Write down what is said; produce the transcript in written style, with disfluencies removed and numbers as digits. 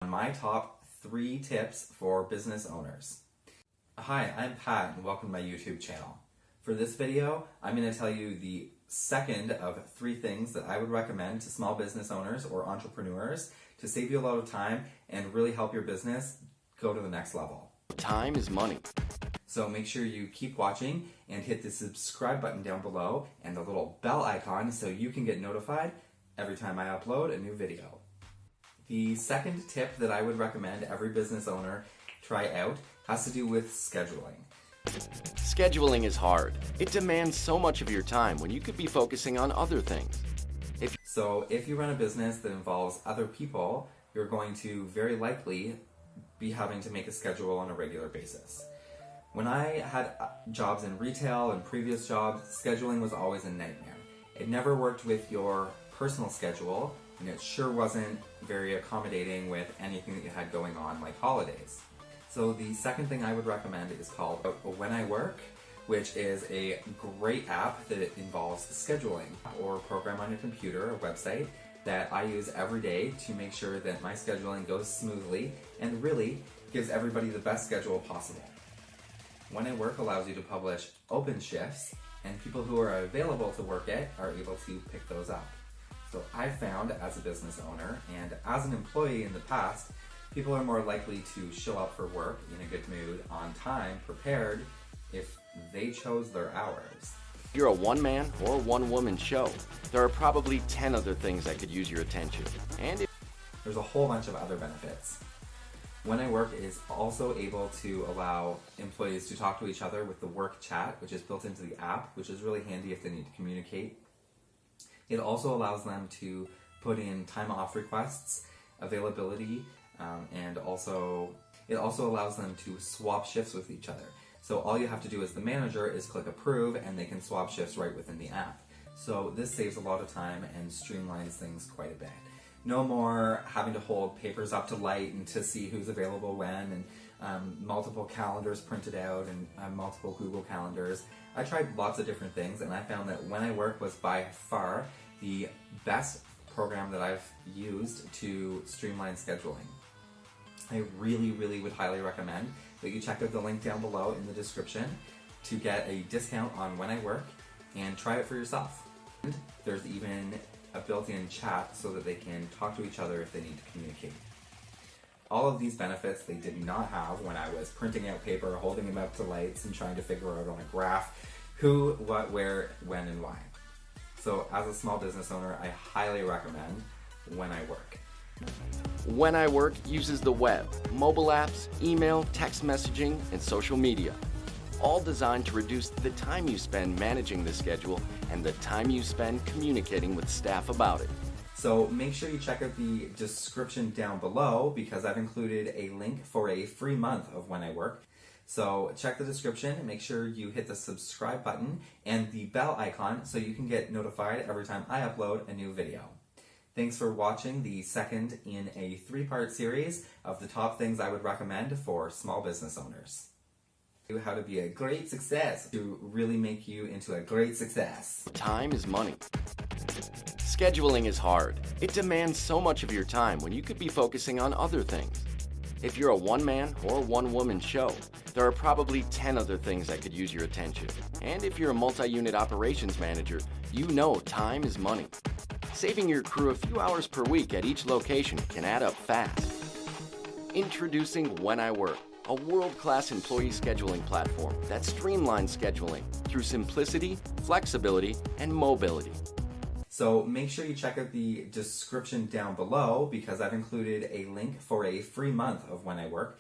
on my top 3 tips for business owners. Hi, I'm Pat and welcome to my YouTube channel. For this video, I'm going to tell you the second of 3 things that I would recommend to small business owners or entrepreneurs to save you a lot of time and really help your business go to the next level. Time is money. So make sure you keep watching and hit the subscribe button down below and the little bell icon so you can get notified every time I upload a new video. The second tip that I would recommend every business owner try out has to do with scheduling. Scheduling is hard. It demands so much of your time when you could be focusing on other things. So if you run a business that involves other people, you're going to very likely be having to make a schedule on a regular basis. When I had jobs in retail and previous jobs, scheduling was always a nightmare. It never worked with your personal schedule, and it sure wasn't very accommodating with anything that you had going on, like holidays. So the second thing I would recommend is called When I Work, which is a great app that involves scheduling or program on your computer, a website that I use every day to make sure that my scheduling goes smoothly and really gives everybody the best schedule possible. When I Work allows you to publish open shifts, and people who are available to work it are able to pick those up. So I found as a business owner and as an employee in the past, people are more likely to show up for work in a good mood, on time, prepared, if they chose their hours. If you're a one-man or one-woman show, there are probably 10 other things that could use your attention. And there's a whole bunch of other benefits. When I Work is also able to allow employees to talk to each other with the work chat, which is built into the app, which is really handy if they need to communicate. It also allows them to put in time off requests, availability, and it also allows them to swap shifts with each other. So all you have to do as the manager is click approve and they can swap shifts right within the app. So this saves a lot of time and streamlines things quite a bit. No more having to hold papers up to light and to see who's available when, and multiple calendars printed out and multiple Google calendars. I tried lots of different things and I found that When I Work was by far the best program that I've used to streamline scheduling. I really would highly recommend that you check out the link down below in the description to get a discount on When I Work and try it for yourself. And there's even a built-in chat so that they can talk to each other if they need to communicate. All of these benefits they did not have when I was printing out paper, holding them up to lights, and trying to figure out on a graph who, what, where, when, and why. So as a small business owner, I highly recommend When I Work. When I Work uses the web, mobile apps, email, text messaging, and social media, all designed to reduce the time you spend managing the schedule and the time you spend communicating with staff about it. So make sure you check out the description down below because I've included a link for a free month of When I Work. So check the description and make sure you hit the subscribe button and the bell icon so you can get notified every time I upload a new video. Thanks for watching the second in a 3-part series of the top things I would recommend for small business owners. How to be a great success to really make you into a great success. Time is money. Scheduling is hard. It demands so much of your time when you could be focusing on other things. If you're a one-man or one-woman show, there are probably 10 other things that could use your attention. And if you're a multi-unit operations manager, you know time is money. Saving your crew a few hours per week at each location can add up fast. Introducing When I Work, a world-class employee scheduling platform that streamlines scheduling through simplicity, flexibility, and mobility. So make sure you check out the description down below because I've included a link for a free month of When I Work.